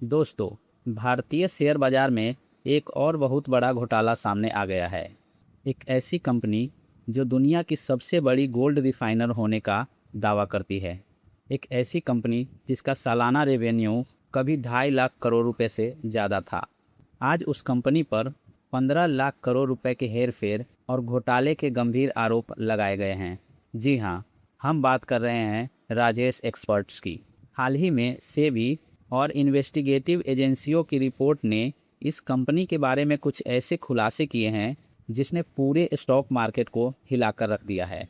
दोस्तों, भारतीय शेयर बाजार में एक और बहुत बड़ा घोटाला सामने आ गया है। एक ऐसी कंपनी जो दुनिया की सबसे बड़ी गोल्ड रिफाइनर होने का दावा करती है। एक ऐसी कंपनी जिसका सालाना रेवेन्यू कभी 2.5 लाख करोड़ रुपए से ज़्यादा था। आज उस कंपनी पर 15 लाख करोड़ रुपए के हेरफेर और घोटाले के गंभीर आरोप लगाए गए हैं। जी हाँ, हम बात कर रहे हैं राजेश एक्सपर्ट्स की। हाल ही में सेबी और इन्वेस्टिगेटिव एजेंसियों की रिपोर्ट ने इस कंपनी के बारे में कुछ ऐसे खुलासे किए हैं जिसने पूरे स्टॉक मार्केट को हिलाकर रख दिया है।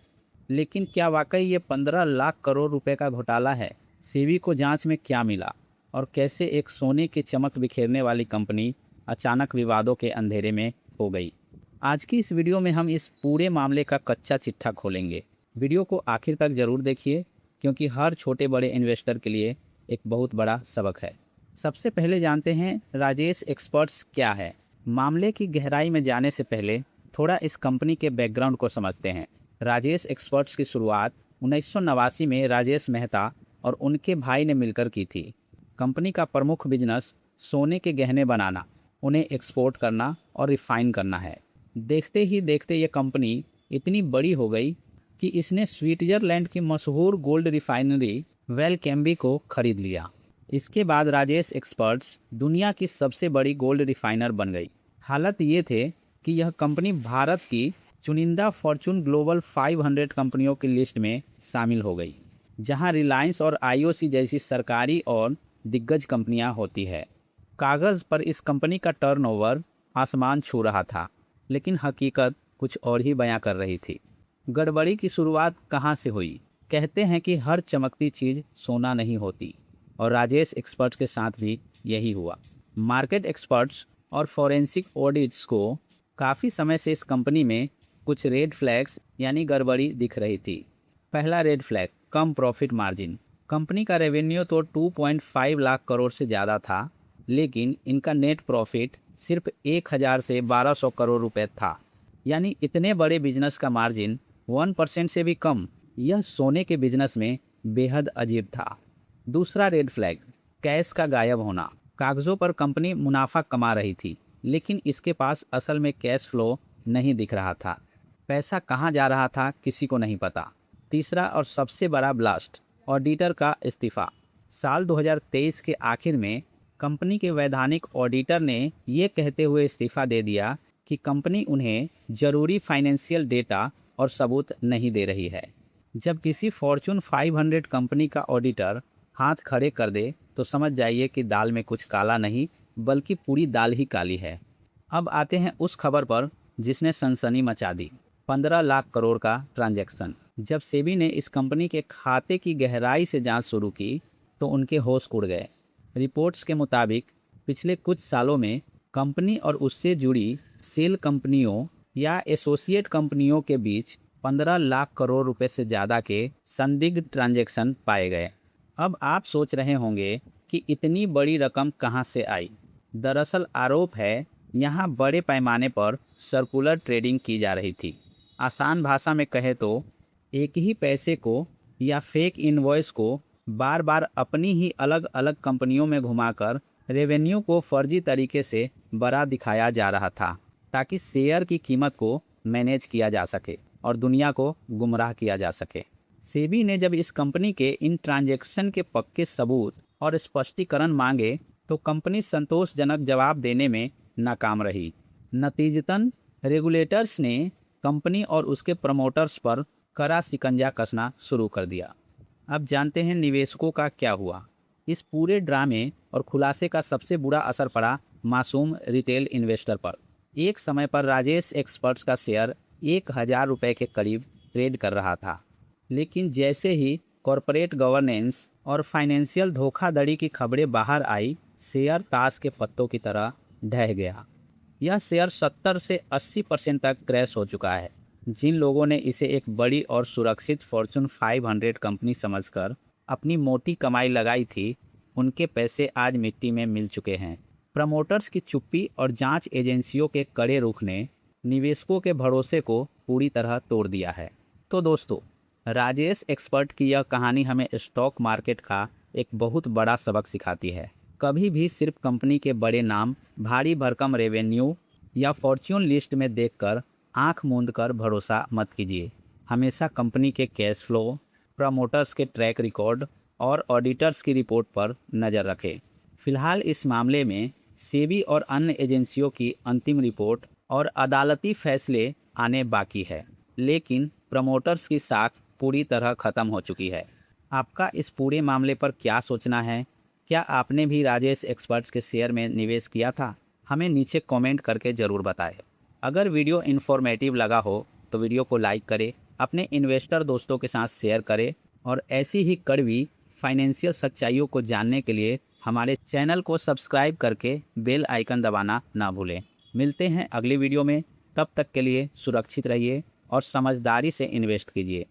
लेकिन क्या वाकई ये 15 लाख करोड़ रुपए का घोटाला है? सेबी को जांच में क्या मिला और कैसे एक सोने की चमक बिखेरने वाली कंपनी अचानक विवादों के अंधेरे में हो गई? आज की इस वीडियो में हम इस पूरे मामले का कच्चा चिट्ठा खोलेंगे। वीडियो को आखिर तक ज़रूर देखिए, क्योंकि हर छोटे बड़े इन्वेस्टर के लिए एक बहुत बड़ा सबक है। सबसे पहले जानते हैं राजेश एक्सपर्ट्स क्या है। मामले की गहराई में जाने से पहले थोड़ा इस कंपनी के बैकग्राउंड को समझते हैं। राजेश एक्सपर्ट्स की शुरुआत 1989 में राजेश मेहता और उनके भाई ने मिलकर की थी। कंपनी का प्रमुख बिजनेस सोने के गहने बनाना, उन्हें एक्सपोर्ट करना और रिफाइन करना है। देखते ही देखते ये कंपनी इतनी बड़ी हो गई कि इसने स्विट्जरलैंड की मशहूर गोल्ड रिफाइनरी वेलकैम्बी को खरीद लिया। इसके बाद राजेश एक्सपर्ट्स दुनिया की सबसे बड़ी गोल्ड रिफाइनर बन गई। हालत ये थे कि यह कंपनी भारत की चुनिंदा फॉर्चून ग्लोबल 500 कंपनियों की लिस्ट में शामिल हो गई, जहां रिलायंस और आईओसी जैसी सरकारी और दिग्गज कंपनियां होती है। कागज़ पर इस कंपनी का टर्नओवर आसमान छू रहा था, लेकिन हकीकत कुछ और ही बयां कर रही थी। गड़बड़ी की शुरुआत कहां से हुई? कहते हैं कि हर चमकती चीज़ सोना नहीं होती, और राजेश एक्सपर्ट्स के साथ भी यही हुआ। मार्केट एक्सपर्ट्स और फॉरेंसिक ऑडिट्स को काफ़ी समय से इस कंपनी में कुछ रेड फ्लैग्स यानी गड़बड़ी दिख रही थी। पहला रेड फ्लैग, कम प्रॉफिट मार्जिन। कंपनी का रेवेन्यू तो 2.5 लाख करोड़ से ज़्यादा था, लेकिन इनका नेट प्रॉफिट सिर्फ 1000 से 1200 करोड़ रुपए था। यानी इतने बड़े बिजनेस का मार्जिन 1% से भी कम। यह सोने के बिजनेस में बेहद अजीब था। दूसरा रेड फ्लैग, कैश का गायब होना। कागजों पर कंपनी मुनाफा कमा रही थी, लेकिन इसके पास असल में कैश फ्लो नहीं दिख रहा था। पैसा कहाँ जा रहा था किसी को नहीं पता। तीसरा और सबसे बड़ा ब्लास्ट, ऑडिटर का इस्तीफा। साल 2023 के आखिर में कंपनी के वैधानिक ऑडिटर ने ये कहते हुए इस्तीफा दे दिया कि कंपनी उन्हें जरूरी फाइनेंशियल डेटा और सबूत नहीं दे रही है। जब किसी फॉर्चून 500 कंपनी का ऑडिटर हाथ खड़े कर दे तो समझ जाइए कि दाल में कुछ काला नहीं, बल्कि पूरी दाल ही काली है। अब आते हैं उस खबर पर जिसने सनसनी मचा दी, 15 लाख करोड़ का ट्रांजैक्शन। जब सेबी ने इस कंपनी के खाते की गहराई से जांच शुरू की तो उनके होश उड़ गए। रिपोर्ट्स के मुताबिक पिछले कुछ सालों में कंपनी और उससे जुड़ी सेल कंपनियों या एसोसिएट कंपनियों के बीच 15 लाख करोड़ रुपए से ज़्यादा के संदिग्ध ट्रांजैक्शन पाए गए। अब आप सोच रहे होंगे कि इतनी बड़ी रकम कहां से आई। दरअसल आरोप है यहां बड़े पैमाने पर सर्कुलर ट्रेडिंग की जा रही थी। आसान भाषा में कहे तो एक ही पैसे को या फेक इनवॉइस को बार बार अपनी ही अलग अलग कंपनियों में घुमाकर रेवेन्यू को फर्जी तरीके से बड़ा दिखाया जा रहा था, ताकि शेयर की कीमत को मैनेज किया जा सके और दुनिया को गुमराह किया जा सके। सेबी ने जब इस कंपनी के इन ट्रांजैक्शन के पक्के सबूत और स्पष्टीकरण मांगे तो कंपनी संतोषजनक जवाब देने में नाकाम रही। नतीजतन रेगुलेटर्स ने कंपनी और उसके प्रमोटर्स पर कड़ा शिकंजा कसना शुरू कर दिया। अब जानते हैं निवेशकों का क्या हुआ। इस पूरे ड्रामे और खुलासे का सबसे बुरा असर पड़ा मासूम रिटेल इन्वेस्टर पर। एक समय पर राजेश एक्सपर्ट्स का शेयर 1000 रुपये के करीब ट्रेड कर रहा था, लेकिन जैसे ही कॉरपोरेट गवर्नेंस और फाइनेंशियल धोखाधड़ी की खबरें बाहर आई, शेयर ताश के पत्तों की तरह ढह गया। यह शेयर 70 से 80% तक क्रैश हो चुका है। जिन लोगों ने इसे एक बड़ी और सुरक्षित फॉर्चून 500 कंपनी समझकर अपनी मोटी कमाई लगाई थी, उनके पैसे आज मिट्टी में मिल चुके हैं। प्रमोटर्स की चुप्पी और जांच एजेंसियों के कड़े रुख ने निवेशकों के भरोसे को पूरी तरह तोड़ दिया है। तो दोस्तों, राजेश एक्सपर्ट की यह कहानी हमें स्टॉक मार्केट का एक बहुत बड़ा सबक सिखाती है। कभी भी सिर्फ कंपनी के बड़े नाम, भारी भरकम रेवेन्यू या फॉर्च्यून लिस्ट में देखकर आंख मूंद कर भरोसा मत कीजिए। हमेशा कंपनी के कैश फ्लो, प्रमोटर्स के ट्रैक रिकॉर्ड और ऑडिटर्स की रिपोर्ट पर नज़र रखें। फिलहाल इस मामले में सेबी और अन्य एजेंसियों की अंतिम रिपोर्ट और अदालती फैसले आने बाकी है, लेकिन प्रमोटर्स की साख पूरी तरह ख़त्म हो चुकी है। आपका इस पूरे मामले पर क्या सोचना है? क्या आपने भी राजेश एक्सपर्ट्स के शेयर में निवेश किया था? हमें नीचे कमेंट करके ज़रूर बताएं। अगर वीडियो इन्फॉर्मेटिव लगा हो तो वीडियो को लाइक करें, अपने इन्वेस्टर दोस्तों के साथ शेयर करें और ऐसी ही कड़वी फाइनेंशियल सच्चाइयों को जानने के लिए हमारे चैनल को सब्सक्राइब करके बेल आइकन दबाना ना भूलें। मिलते हैं अगली वीडियो में, तब तक के लिए सुरक्षित रहिए और समझदारी से इन्वेस्ट कीजिए।